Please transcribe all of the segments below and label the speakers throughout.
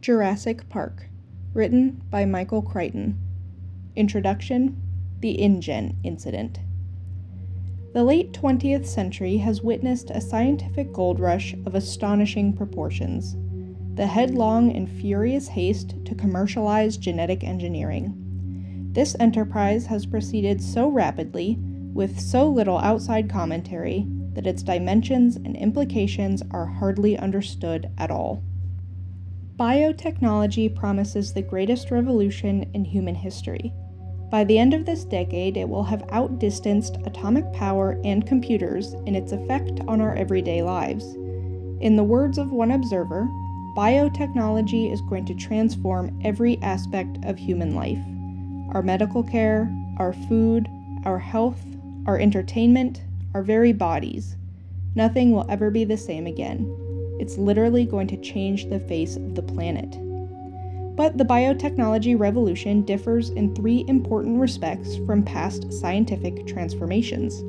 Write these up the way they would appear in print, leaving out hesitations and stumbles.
Speaker 1: Jurassic Park, written by Michael Crichton. Introduction: The InGen Incident. The late 20th century has witnessed a scientific gold rush of astonishing proportions. The headlong and furious haste to commercialize genetic engineering. This enterprise has proceeded so rapidly, with so little outside commentary, that its dimensions and implications are hardly understood at all. Biotechnology promises the greatest revolution in human history. By the end of this decade, it will have outdistanced atomic power and computers in its effect on our everyday lives. In the words of one observer, biotechnology is going to transform every aspect of human life. Our medical care, our food, our health, our entertainment, our very bodies. Nothing will ever be the same again. It's literally going to change the face of the planet. But the biotechnology revolution differs in three important respects from past scientific transformations.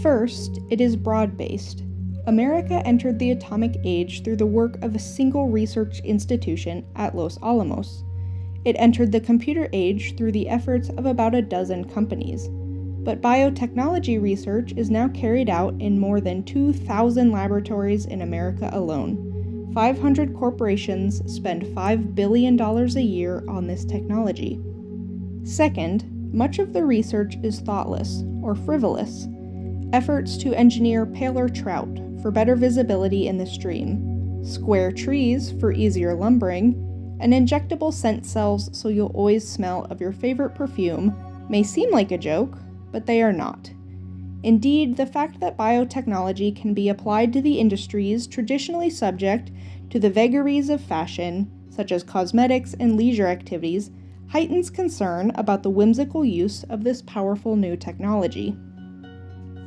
Speaker 1: First, it is broad-based. America entered the atomic age through the work of a single research institution at Los Alamos. It entered the computer age through the efforts of about a dozen companies. But biotechnology research is now carried out in more than 2,000 laboratories in America alone. 500 corporations spend $5 billion a year on this technology. Second, much of the research is thoughtless or frivolous. Efforts to engineer paler trout for better visibility in the stream, square trees for easier lumbering, and injectable scent cells so you'll always smell of your favorite perfume may seem like a joke, but they are not. Indeed, the fact that biotechnology can be applied to the industries traditionally subject to the vagaries of fashion, such as cosmetics and leisure activities, heightens concern about the whimsical use of this powerful new technology.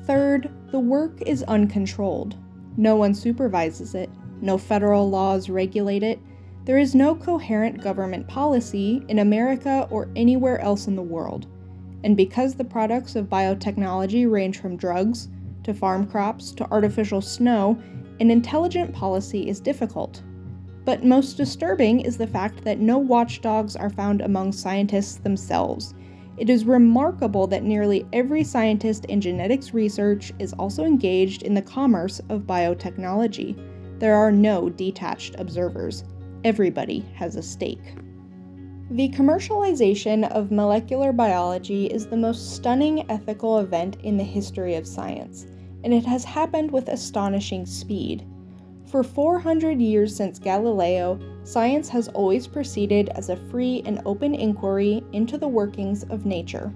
Speaker 1: Third, the work is uncontrolled. No one supervises it. No federal laws regulate it. There is no coherent government policy in America or anywhere else in the world. And because the products of biotechnology range from drugs, to farm crops, to artificial snow, an intelligent policy is difficult. But most disturbing is the fact that no watchdogs are found among scientists themselves. It is remarkable that nearly every scientist in genetics research is also engaged in the commerce of biotechnology. There are no detached observers. Everybody has a stake. The commercialization of molecular biology is the most stunning ethical event in the history of science, and it has happened with astonishing speed. For 400 years since Galileo, science has always proceeded as a free and open inquiry into the workings of nature.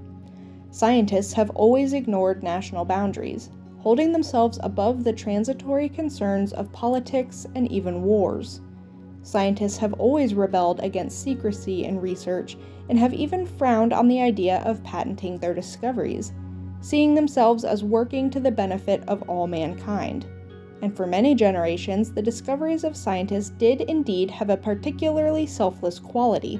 Speaker 1: Scientists have always ignored national boundaries, holding themselves above the transitory concerns of politics and even wars. Scientists have always rebelled against secrecy in research and have even frowned on the idea of patenting their discoveries, seeing themselves as working to the benefit of all mankind. And for many generations, the discoveries of scientists did indeed have a particularly selfless quality.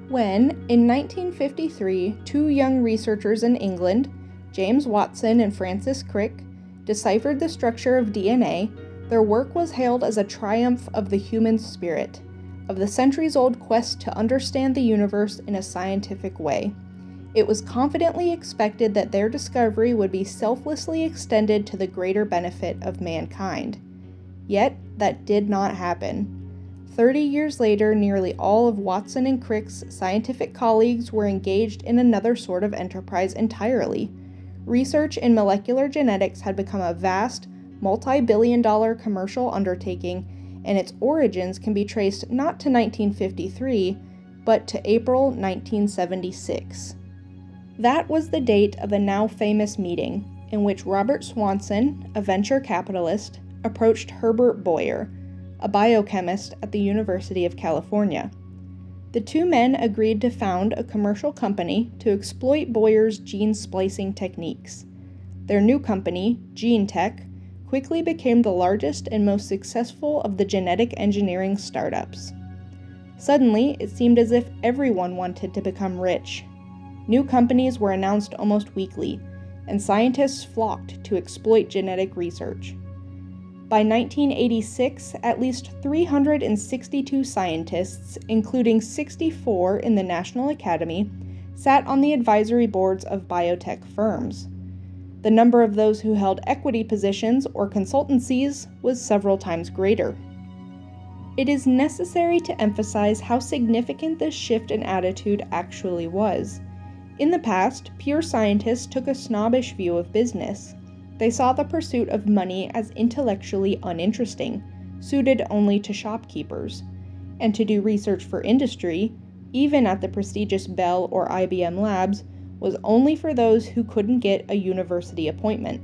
Speaker 1: When, in 1953, two young researchers in England, James Watson and Francis Crick, deciphered the structure of DNA, their work was hailed as a triumph of the human spirit, of the centuries-old quest to understand the universe in a scientific way. It was confidently expected that their discovery would be selflessly extended to the greater benefit of mankind. Yet, that did not happen. 30 years later, nearly all of Watson and Crick's scientific colleagues were engaged in another sort of enterprise entirely. Research in molecular genetics had become a vast, multi-billion-dollar commercial undertaking, and its origins can be traced not to 1953, but to April 1976. That was the date of a now famous meeting in which Robert Swanson, a venture capitalist, approached Herbert Boyer, a biochemist at the University of California. The two men agreed to found a commercial company to exploit Boyer's gene splicing techniques. Their new company, GeneTech, quickly became the largest and most successful of the genetic engineering startups. Suddenly, it seemed as if everyone wanted to become rich. New companies were announced almost weekly, and scientists flocked to exploit genetic research. By 1986, at least 362 scientists, including 64 in the National Academy, sat on the advisory boards of biotech firms. The number of those who held equity positions or consultancies was several times greater. It is necessary to emphasize how significant this shift in attitude actually was. In the past, pure scientists took a snobbish view of business. They saw the pursuit of money as intellectually uninteresting, suited only to shopkeepers. And to do research for industry, even at the prestigious Bell or IBM labs, was only for those who couldn't get a university appointment.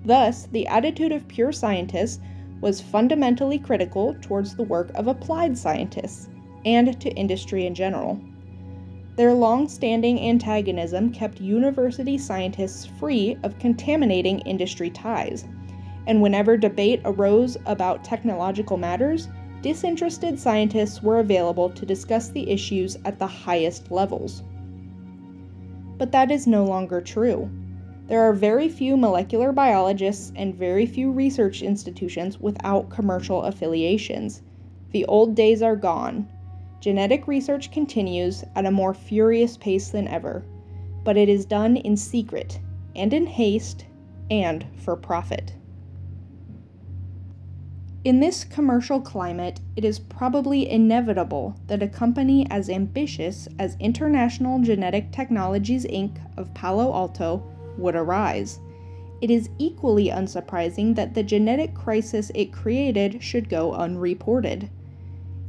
Speaker 1: Thus, the attitude of pure scientists was fundamentally critical towards the work of applied scientists, and to industry in general. Their long-standing antagonism kept university scientists free of contaminating industry ties, and whenever debate arose about technological matters, disinterested scientists were available to discuss the issues at the highest levels. But that is no longer true. There are very few molecular biologists and very few research institutions without commercial affiliations. The old days are gone. Genetic research continues at a more furious pace than ever, but it is done in secret, and in haste, and for profit. In this commercial climate, it is probably inevitable that a company as ambitious as International Genetic Technologies Inc. of Palo Alto would arise. It is equally unsurprising that the genetic crisis it created should go unreported.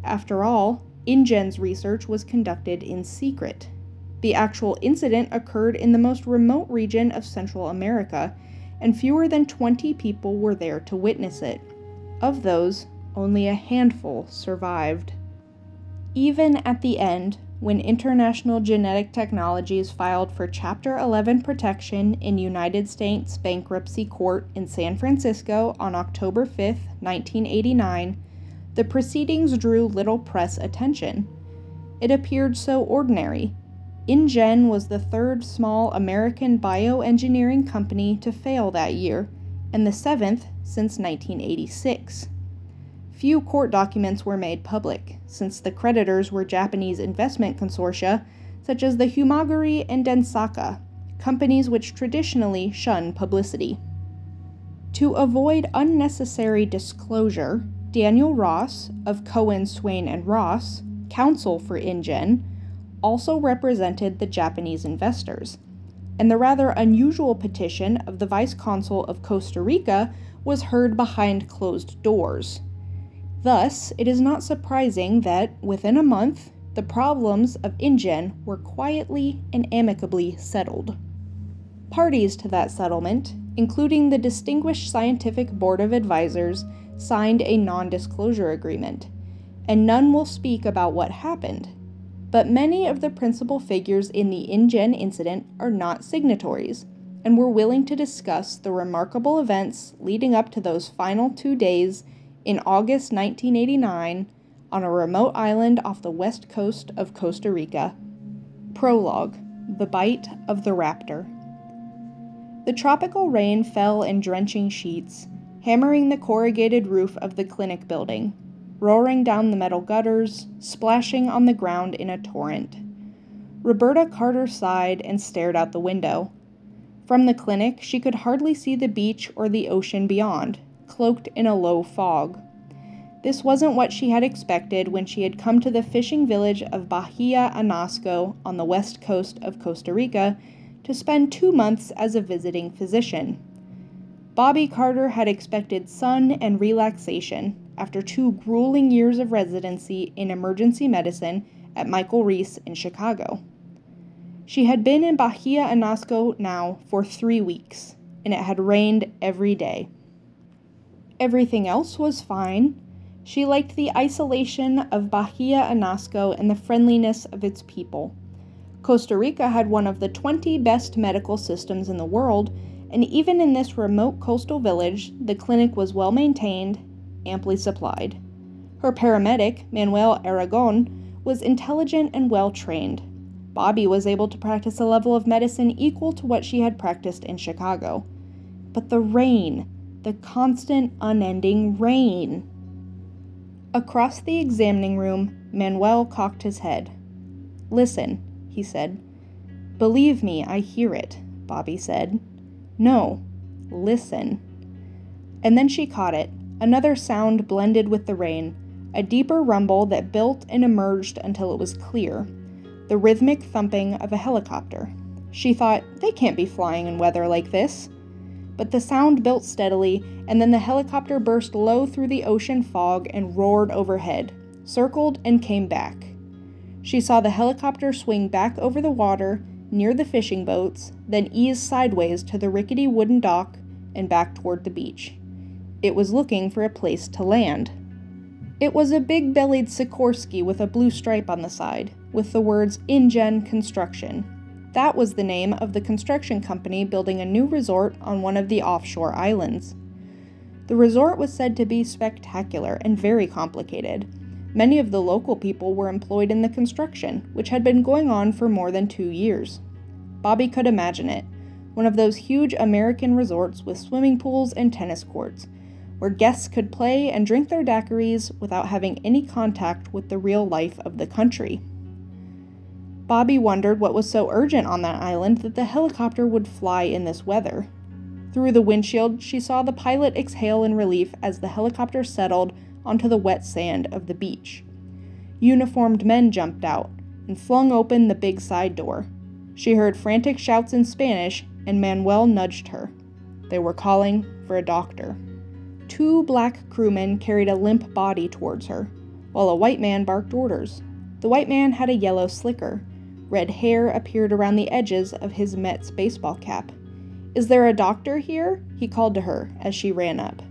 Speaker 1: After all, InGen's research was conducted in secret. The actual incident occurred in the most remote region of Central America, and fewer than 20 people were there to witness it. Of those, only a handful survived. Even at the end, when International Genetic Technologies filed for Chapter 11 protection in United States Bankruptcy Court in San Francisco on October 5, 1989, the proceedings drew little press attention. It appeared so ordinary. InGen was the third small American bioengineering company to fail that year, and the seventh since 1986. Few court documents were made public, since the creditors were Japanese investment consortia such as the Humaguri and Densaka, companies which traditionally shun publicity. To avoid unnecessary disclosure, Daniel Ross of Cohen, Swain & Ross, counsel for InGen, also represented the Japanese investors, and the rather unusual petition of the Vice Consul of Costa Rica was heard behind closed doors. Thus, it is not surprising that, within a month, the problems of InGen were quietly and amicably settled. Parties to that settlement, including the Distinguished Scientific Board of Advisors, signed a non-disclosure agreement, and none will speak about what happened. But many of the principal figures in the InGen incident are not signatories, and were willing to discuss the remarkable events leading up to those final 2 days in August 1989 on a remote island off the west coast of Costa Rica. Prologue: The Bite of the Raptor. The tropical rain fell in drenching sheets, hammering the corrugated roof of the clinic building, roaring down the metal gutters, splashing on the ground in a torrent. Roberta Carter sighed and stared out the window. From the clinic, she could hardly see the beach or the ocean beyond, cloaked in a low fog. This wasn't what she had expected when she had come to the fishing village of Bahia Anasco on the west coast of Costa Rica to spend 2 months as a visiting physician. Bobby Carter had expected sun and relaxation after 2 grueling years of residency in emergency medicine at Michael Reese in Chicago. She had been in Bahia Anasco now for 3 weeks, and it had rained every day. Everything else was fine. She liked the isolation of Bahia Anasco and the friendliness of its people. Costa Rica had one of the 20 best medical systems in the world, and even in this remote coastal village, the clinic was well maintained, amply supplied. Her paramedic, Manuel Aragon, was intelligent and well trained. Bobby was able to practice a level of medicine equal to what she had practiced in Chicago. But the rain, The constant, unending rain. Across the examining room, Manuel cocked his head. "Listen," he said. "Believe me, I hear it," Bobby said. "No, listen." And then she caught it. Another sound blended with the rain, a deeper rumble that built and emerged until it was clear, the rhythmic thumping of a helicopter. She thought, they can't be flying in weather like this. But the sound built steadily, and then the helicopter burst low through the ocean fog and roared overhead, circled and came back. She saw the helicopter swing back over the water, near the fishing boats, then ease sideways to the rickety wooden dock and back toward the beach. It was looking for a place to land. It was a big-bellied Sikorsky with a blue stripe on the side, with the words InGen Construction. That was the name of the construction company building a new resort on one of the offshore islands. The resort was said to be spectacular and very complicated. Many of the local people were employed in the construction, which had been going on for more than 2 years. Bobby could imagine it, one of those huge American resorts with swimming pools and tennis courts, where guests could play and drink their daiquiris without having any contact with the real life of the country. Bobby wondered what was so urgent on that island that the helicopter would fly in this weather. Through the windshield, she saw the pilot exhale in relief as the helicopter settled onto the wet sand of the beach. Uniformed men jumped out and flung open the big side door. She heard frantic shouts in Spanish, and Manuel nudged her. They were calling for a doctor. 2 black crewmen carried a limp body towards her, while a white man barked orders. The white man had a yellow slicker. Red hair appeared around the edges of his Mets baseball cap. "Is there a doctor here?" he called to her as she ran up.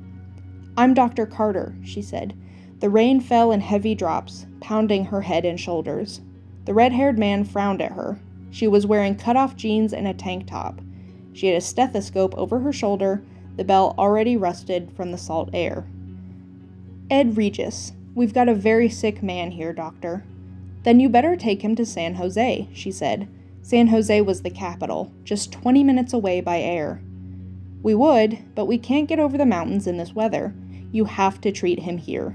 Speaker 1: "I'm Dr. Carter," she said. The rain fell in heavy drops, pounding her head and shoulders. The red-haired man frowned at her. She was wearing cut-off jeans and a tank top. She had a stethoscope over her shoulder, the bell already rusted from the salt air. "Ed Regis. We've got a very sick man here, doctor." "Then you better take him to San Jose," she said. San Jose was the capital, just 20 minutes away by air. "We would, but we can't get over the mountains in this weather. You have to treat him here."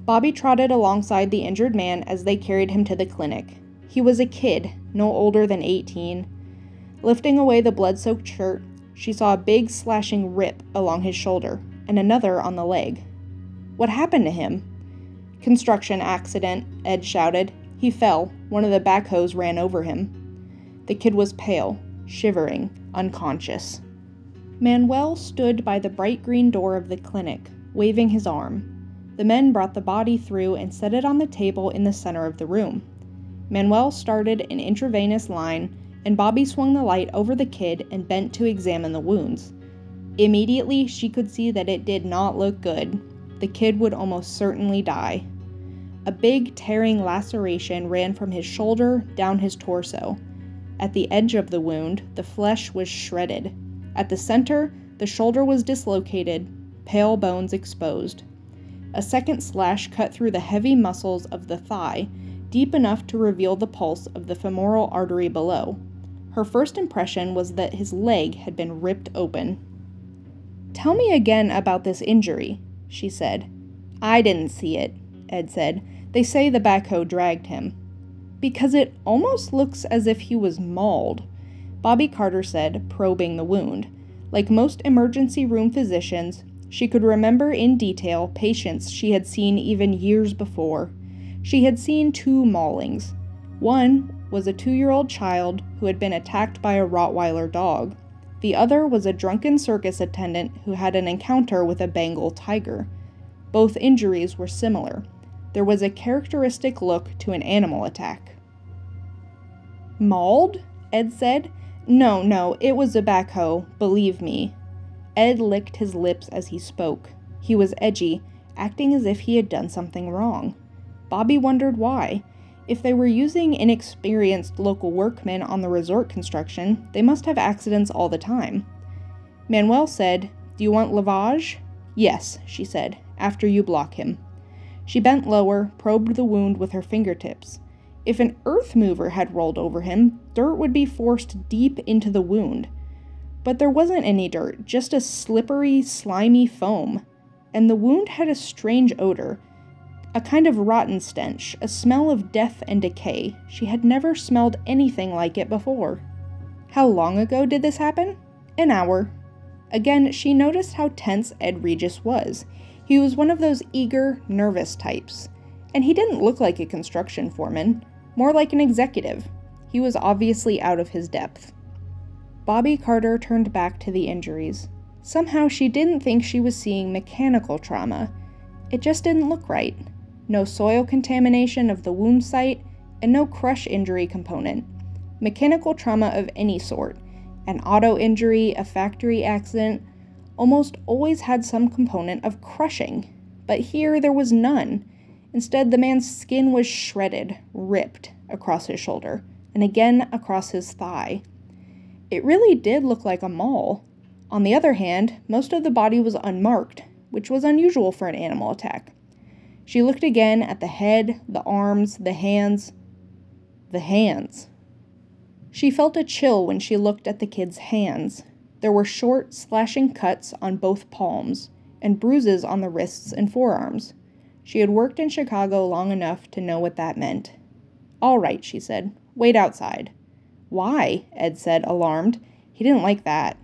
Speaker 1: Bobby trotted alongside the injured man as they carried him to the clinic. He was a kid, no older than 18. Lifting away the blood-soaked shirt, she saw a big slashing rip along his shoulder, and another on the leg. "What happened to him?" "Construction accident," Ed shouted. "He fell. One of the backhoes ran over him." The kid was pale, shivering, unconscious. Manuel stood by the bright green door of the clinic, waving his arm. The men brought the body through and set it on the table in the center of the room. Manuel started an intravenous line, and Bobby swung the light over the kid and bent to examine the wounds. Immediately, she could see that it did not look good. The kid would almost certainly die. A big, tearing laceration ran from his shoulder down his torso. At the edge of the wound, the flesh was shredded. At the center, the shoulder was dislocated, pale bones exposed. A second slash cut through the heavy muscles of the thigh, deep enough to reveal the pulse of the femoral artery below. Her first impression was that his leg had been ripped open. "Tell me again about this injury," she said. "I didn't see it," Ed said. "They say the backhoe dragged him." "Because it almost looks as if he was mauled," Bobby Carter said, probing the wound. Like most emergency room physicians, she could remember in detail patients she had seen even years before. She had seen 2 maulings. One was a 2-year-old child who had been attacked by a Rottweiler dog. The other was a drunken circus attendant who had an encounter with a Bengal tiger. Both injuries were similar. There was a characteristic look to an animal attack. "Mauled?" Ed said. No, it was a backhoe, believe me." Ed licked his lips as he spoke. He was edgy, acting as if he had done something wrong. Bobby wondered why. If they were using inexperienced local workmen on the resort construction, they must have accidents all the time. Manuel said, "Do you want lavage?" "Yes," she said, "after you block him." She bent lower, probed the wound with her fingertips. If an earth mover had rolled over him, dirt would be forced deep into the wound. But there wasn't any dirt, just a slippery, slimy foam. And the wound had a strange odor, a kind of rotten stench, a smell of death and decay. She had never smelled anything like it before. How long ago did this happen? An hour. Again, she noticed how tense Ed Regis was. He was one of those eager, nervous types. And he didn't look like a construction foreman, more like an executive. He was obviously out of his depth. Bobby Carter turned back to the injuries. Somehow she didn't think she was seeing mechanical trauma. It just didn't look right. No soil contamination of the wound site, and no crush injury component. Mechanical trauma of any sort, an auto injury, a factory accident, almost always had some component of crushing. But here there was none. Instead, the man's skin was shredded, ripped across his shoulder, and again across his thigh. It really did look like a maul. On the other hand, most of the body was unmarked, which was unusual for an animal attack. She looked again at the head, the arms, the hands. The hands. She felt a chill when she looked at the kid's hands. There were short, slashing cuts on both palms, and bruises on the wrists and forearms. She had worked in Chicago long enough to know what that meant. "All right," she said. "Wait outside." "Why?" Ed said, alarmed. He didn't like that.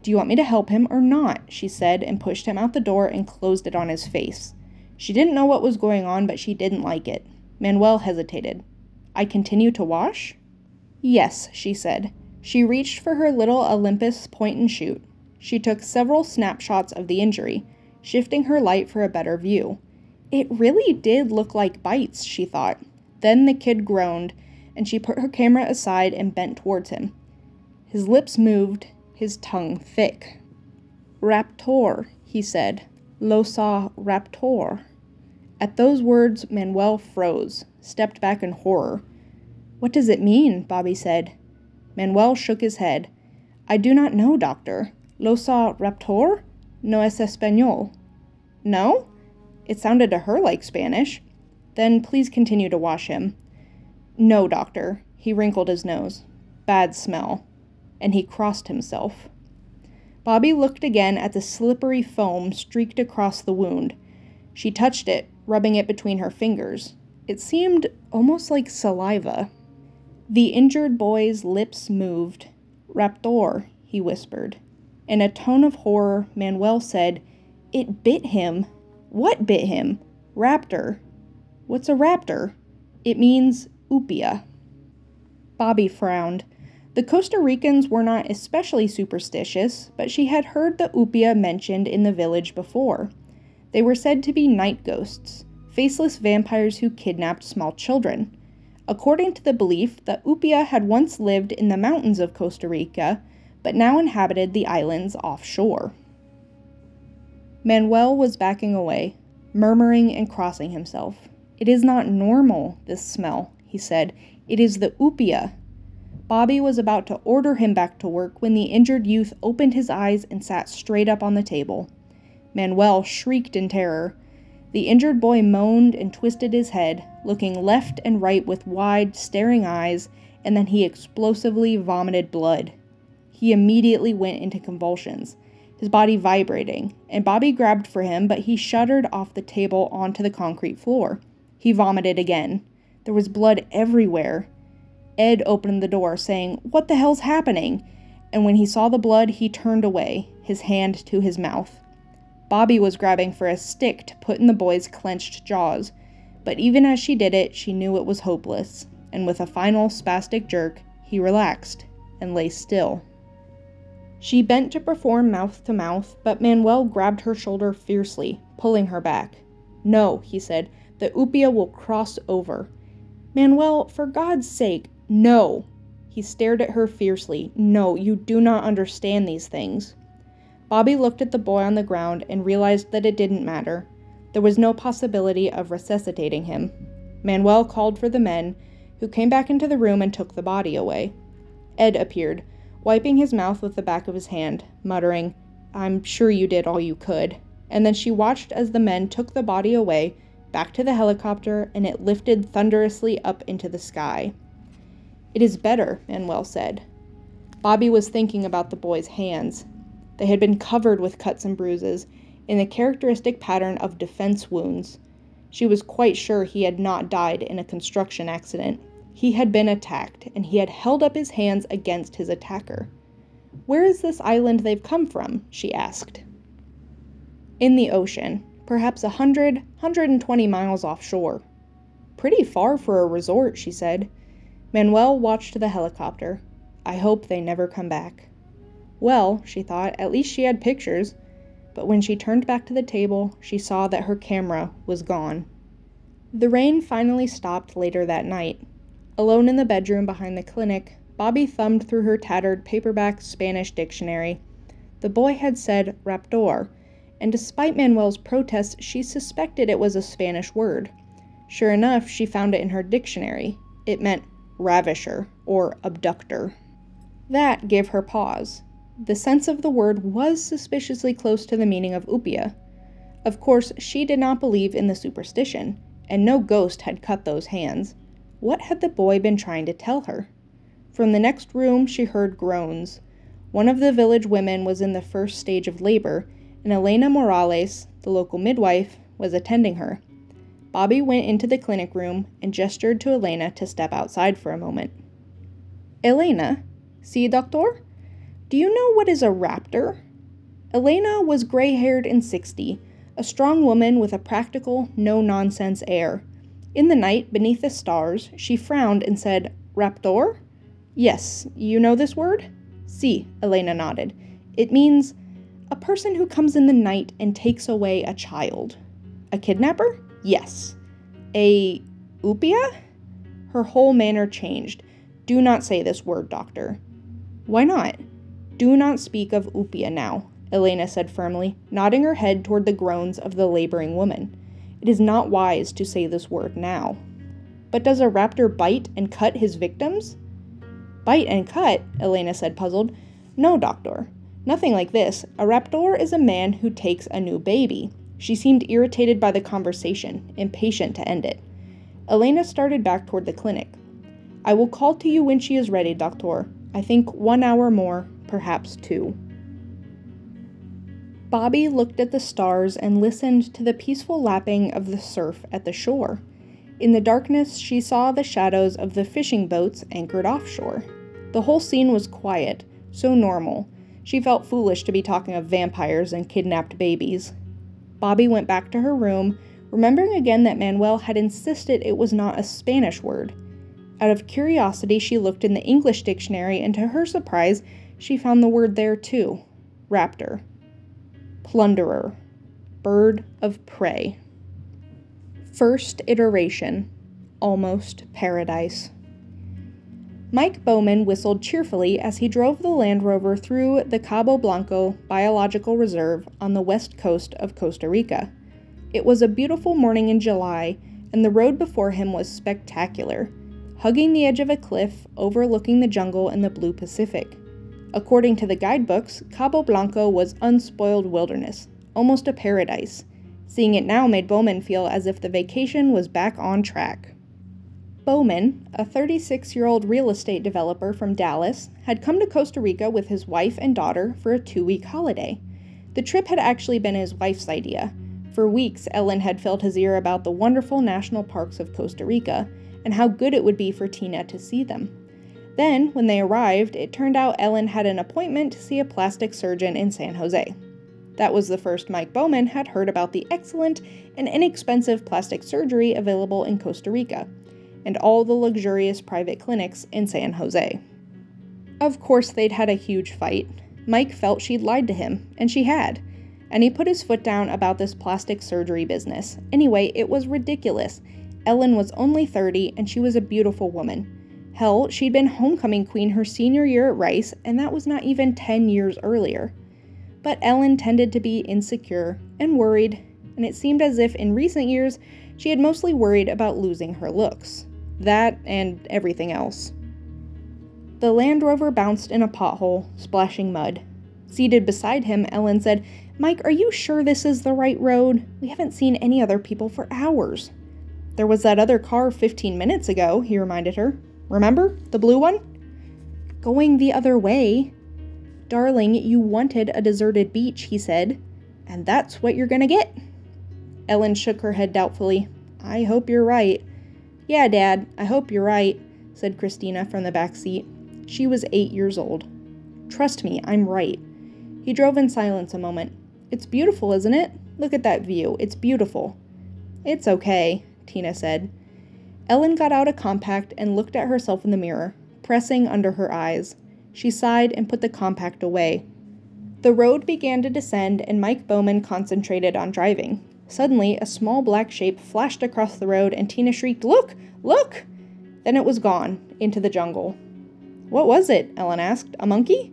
Speaker 1: "Do you want me to help him or not?" she said, and pushed him out the door and closed it on his face. She didn't know what was going on, but she didn't like it. Manuel hesitated. "I continue to wash?" "Yes," she said. She reached for her little Olympus point-and-shoot. She took several snapshots of the injury, shifting her light for a better view. It really did look like bites, she thought. Then the kid groaned, and she put her camera aside and bent towards him. His lips moved, his tongue thick. "Raptor," he said. "Losa raptor." At those words, Manuel froze, stepped back in horror. "What does it mean?" Bobby said. Manuel shook his head. "I do not know, doctor. Losa raptor? No es español." "No?" It sounded to her like Spanish. "Then please continue to wash him." "No, doctor." He wrinkled his nose. "Bad smell." And he crossed himself. Bobby looked again at the slippery foam streaked across the wound. She touched it, rubbing it between her fingers. It seemed almost like saliva. The injured boy's lips moved. "Raptor," he whispered. In a tone of horror, Manuel said, "It bit him." "What bit him?" "Raptor." "What's a raptor?" "It means upia." Bobby frowned. The Costa Ricans were not especially superstitious, but she had heard the upia mentioned in the village before. They were said to be night ghosts, faceless vampires who kidnapped small children. According to the belief, the upia had once lived in the mountains of Costa Rica, but now inhabited the islands offshore. Manuel was backing away, murmuring and crossing himself. "It is not normal, this smell," he said. "It is the upia." Bobby was about to order him back to work when the injured youth opened his eyes and sat straight up on the table. Manuel shrieked in terror. The injured boy moaned and twisted his head, looking left and right with wide, staring eyes, and then he explosively vomited blood. He immediately went into convulsions, his body vibrating, and Bobby grabbed for him, but he shuddered off the table onto the concrete floor. He vomited again. There was blood everywhere. Ed opened the door, saying, "What the hell's happening?" And when he saw the blood, he turned away, his hand to his mouth. Bobby was grabbing for a stick to put in the boy's clenched jaws, but even as she did it, she knew it was hopeless, and with a final spastic jerk, he relaxed and lay still. She bent to perform mouth-to-mouth, but Manuel grabbed her shoulder fiercely, pulling her back. "No," he said, "the upia will cross over." "Manuel, for God's sake, no!" He stared at her fiercely. "No, you do not understand these things." Bobby looked at the boy on the ground and realized that it didn't matter. There was no possibility of resuscitating him. Manuel called for the men, who came back into the room and took the body away. Ed appeared, wiping his mouth with the back of his hand, muttering, "I'm sure you did all you could." And then she watched as the men took the body away, back to the helicopter, and it lifted thunderously up into the sky. "It is better," Manuel said. Bobby was thinking about the boy's hands. They had been covered with cuts and bruises, in the characteristic pattern of defense wounds. She was quite sure he had not died in a construction accident. He had been attacked, and he had held up his hands against his attacker. "Where is this island they've come from?" she asked. "In the ocean, perhaps 120 miles offshore." "Pretty far for a resort," she said. Manuel watched the helicopter. "I hope they never come back." Well, she thought, at least she had pictures. But when she turned back to the table, she saw that her camera was gone. The rain finally stopped later that night. Alone in the bedroom behind the clinic, Bobby thumbed through her tattered paperback Spanish dictionary. The boy had said raptor, and despite Manuel's protests, she suspected it was a Spanish word. Sure enough, she found it in her dictionary. It meant ravisher or abductor. That gave her pause. The sense of the word was suspiciously close to the meaning of upia. Of course, she did not believe in the superstition, and no ghost had cut those hands. What had the boy been trying to tell her? From the next room, she heard groans. One of the village women was in the first stage of labor, and Elena Morales, the local midwife, was attending her. Bobby went into the clinic room and gestured to Elena to step outside for a moment. "Elena, si, doctor? Do you know what is a raptor?" Elena was gray-haired and 60, a strong woman with a practical, no-nonsense air. In the night, beneath the stars, she frowned and said, "Raptor? Yes, you know this word?" "Si," Elena nodded. "It means a person who comes in the night and takes away a child." "A kidnapper?" "Yes." "A upia?" Her whole manner changed. "Do not say this word, doctor." "Why not?" "Do not speak of upia now," Elena said firmly, nodding her head toward the groans of the laboring woman. "It is not wise to say this word now." "But does a raptor bite and cut his victims?" "Bite and cut?" Elena said, puzzled. "No, doctor. Nothing like this. A raptor is a man who takes a new baby." She seemed irritated by the conversation, impatient to end it. Elena started back toward the clinic. "I will call to you when she is ready, doctor. I think 1 hour more, perhaps 2. Bobby looked at the stars and listened to the peaceful lapping of the surf at the shore. In the darkness, she saw the shadows of the fishing boats anchored offshore. The whole scene was quiet, so normal. She felt foolish to be talking of vampires and kidnapped babies. Bobby went back to her room, remembering again that Manuel had insisted it was not a Spanish word. Out of curiosity, she looked in the English dictionary, and to her surprise, she found the word there too. Raptor. Plunderer. Bird of prey. First iteration. Almost paradise. Mike Bowman whistled cheerfully as he drove the Land Rover through the Cabo Blanco Biological Reserve on the west coast of Costa Rica. It was a beautiful morning in July, and the road before him was spectacular, hugging the edge of a cliff overlooking the jungle and the blue Pacific. According to the guidebooks, Cabo Blanco was unspoiled wilderness, almost a paradise. Seeing it now made Bowman feel as if the vacation was back on track. Bowman, a 36-year-old real estate developer from Dallas, had come to Costa Rica with his wife and daughter for a 2-week holiday. The trip had actually been his wife's idea. For weeks, Ellen had filled his ear about the wonderful national parks of Costa Rica and how good it would be for Tina to see them. Then, when they arrived, it turned out Ellen had an appointment to see a plastic surgeon in San Jose. That was the first Mike Bowman had heard about the excellent and inexpensive plastic surgery available in Costa Rica, and all the luxurious private clinics in San Jose. Of course, they'd had a huge fight. Mike felt she'd lied to him, and she had. And he put his foot down about this plastic surgery business. Anyway, it was ridiculous. Ellen was only 30, and she was a beautiful woman. Hell, she'd been homecoming queen her senior year at Rice, and that was not even 10 years earlier. But Ellen tended to be insecure and worried, and it seemed as if in recent years she had mostly worried about losing her looks. That and everything else. The Land Rover bounced in a pothole, splashing mud. Seated beside him, Ellen said, "Mike, are you sure this is the right road? We haven't seen any other people for hours." "There was that other car 15 minutes ago," he reminded her. "Remember? The blue one?" Going the other way. Darling, you wanted a deserted beach, he said. And that's what you're gonna get. Ellen shook her head doubtfully. I hope you're right. Yeah, Dad, I hope you're right, said Christina from the back seat. She was 8 years old. Trust me, I'm right. He drove in silence a moment. It's beautiful, isn't it? Look at that view. It's beautiful. It's okay, Tina said. Ellen got out a compact and looked at herself in the mirror, pressing under her eyes. She sighed and put the compact away. The road began to descend and Mike Bowman concentrated on driving. Suddenly, a small black shape flashed across the road and Tina shrieked, Look! Look! Then it was gone, into the jungle. What was it? Ellen asked. A monkey?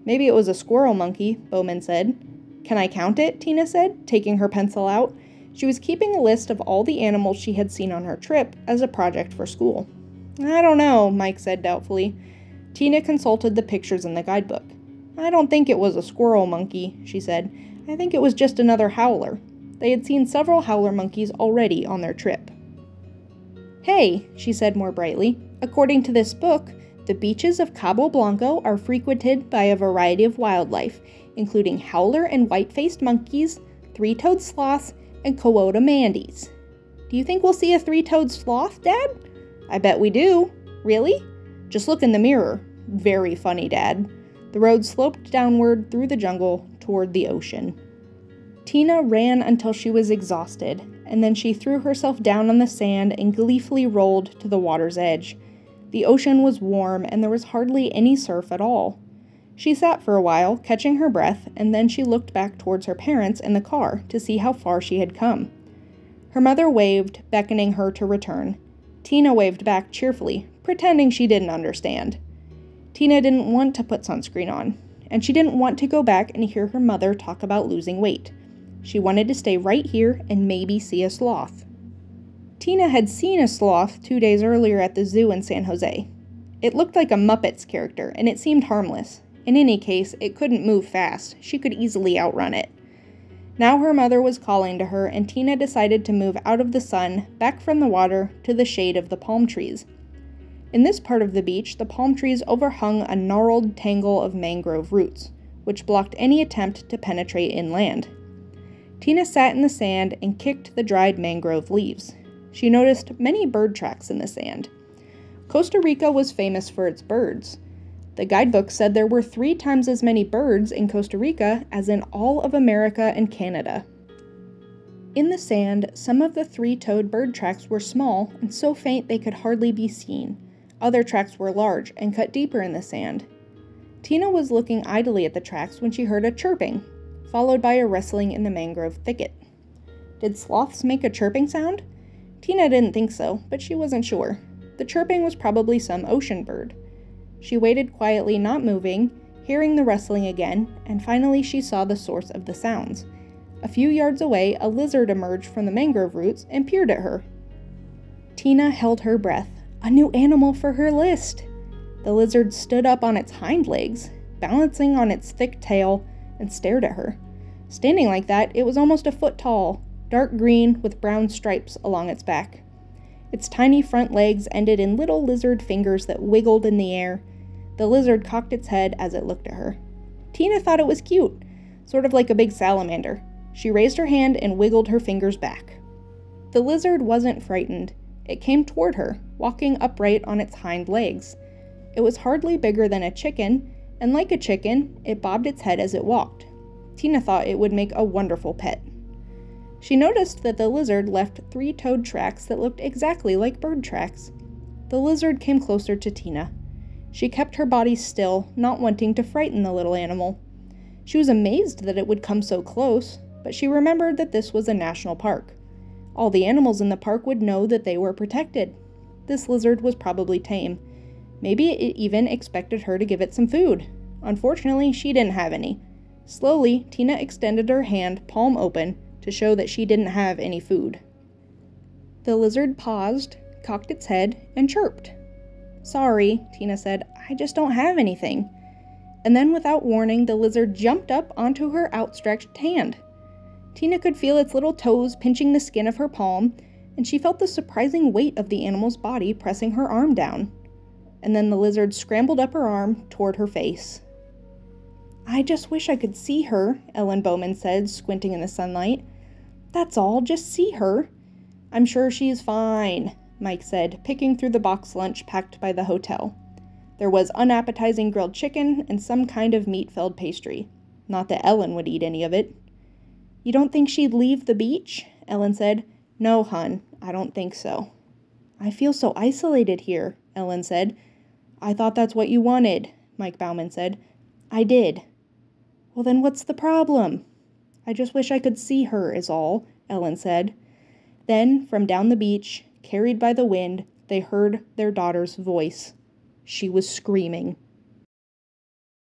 Speaker 1: Maybe it was a squirrel monkey, Bowman said. Can I count it? Tina said, taking her pencil out. She was keeping a list of all the animals she had seen on her trip as a project for school. I don't know, Mike said doubtfully. Tina consulted the pictures in the guidebook. I don't think it was a squirrel monkey, she said. I think it was just another howler. They had seen several howler monkeys already on their trip. Hey, she said more brightly, according to this book, the beaches of Cabo Blanco are frequented by a variety of wildlife, including howler and white-faced monkeys, three-toed sloths, and coota mandies. Do you think we'll see a three-toed sloth, Dad? I bet we do. Really? Just look in the mirror. Very funny, Dad. The road sloped downward through the jungle toward the ocean. Tina ran until she was exhausted, and then she threw herself down on the sand and gleefully rolled to the water's edge. The ocean was warm, and there was hardly any surf at all. She sat for a while, catching her breath, and then she looked back towards her parents in the car to see how far she had come. Her mother waved, beckoning her to return. Tina waved back cheerfully, pretending she didn't understand. Tina didn't want to put sunscreen on, and she didn't want to go back and hear her mother talk about losing weight. She wanted to stay right here and maybe see a sloth. Tina had seen a sloth 2 days earlier at the zoo in San Jose. It looked like a Muppets character, and it seemed harmless. In any case, it couldn't move fast. She could easily outrun it. Now her mother was calling to her, and Tina decided to move out of the sun, back from the water, to the shade of the palm trees. In this part of the beach, the palm trees overhung a gnarled tangle of mangrove roots, which blocked any attempt to penetrate inland. Tina sat in the sand and kicked the dried mangrove leaves. She noticed many bird tracks in the sand. Costa Rica was famous for its birds. The guidebook said there were 3 times as many birds in Costa Rica as in all of America and Canada. In the sand, some of the 3-toed bird tracks were small and so faint they could hardly be seen. Other tracks were large and cut deeper in the sand. Tina was looking idly at the tracks when she heard a chirping, followed by a rustling in the mangrove thicket. Did sloths make a chirping sound? Tina didn't think so, but she wasn't sure. The chirping was probably some ocean bird. She waited quietly, not moving, hearing the rustling again, and finally she saw the source of the sounds. A few yards away, a lizard emerged from the mangrove roots and peered at her. Tina held her breath. A new animal for her list! The lizard stood up on its hind legs, balancing on its thick tail, and stared at her. Standing like that, it was almost a foot tall, dark green with brown stripes along its back. Its tiny front legs ended in little lizard fingers that wiggled in the air. The lizard cocked its head as it looked at her. Tina thought it was cute, sort of like a big salamander. She raised her hand and wiggled her fingers back. The lizard wasn't frightened. It came toward her, walking upright on its hind legs. It was hardly bigger than a chicken, and like a chicken, it bobbed its head as it walked. Tina thought it would make a wonderful pet. She noticed that the lizard left 3-toed tracks that looked exactly like bird tracks. The lizard came closer to Tina. She kept her body still, not wanting to frighten the little animal. She was amazed that it would come so close, but she remembered that this was a national park. All the animals in the park would know that they were protected. This lizard was probably tame. Maybe it even expected her to give it some food. Unfortunately, she didn't have any. Slowly, Tina extended her hand, palm open, to show that she didn't have any food. The lizard paused, cocked its head, and chirped. Sorry, Tina said, I just don't have anything. And then without warning, the lizard jumped up onto her outstretched hand. Tina could feel its little toes pinching the skin of her palm, and she felt the surprising weight of the animal's body pressing her arm down. and then the lizard scrambled up her arm toward her face. "I just wish I could see her," Ellen Bowman said, squinting in the sunlight. "That's all, just see her." "I'm sure she's fine," Mike said, picking through the box lunch packed by the hotel. There was unappetizing grilled chicken and some kind of meat-filled pastry. Not that Ellen would eat any of it. "You don't think she'd leave the beach?" Ellen said. "No, hon, I don't think so." "I feel so isolated here," Ellen said. "I thought that's what you wanted," Mike Bauman said. "I did." "Well, then what's the problem?" "I just wish I could see her, is all," Ellen said. Then, from down the beach, carried by the wind, they heard their daughter's voice. She was screaming.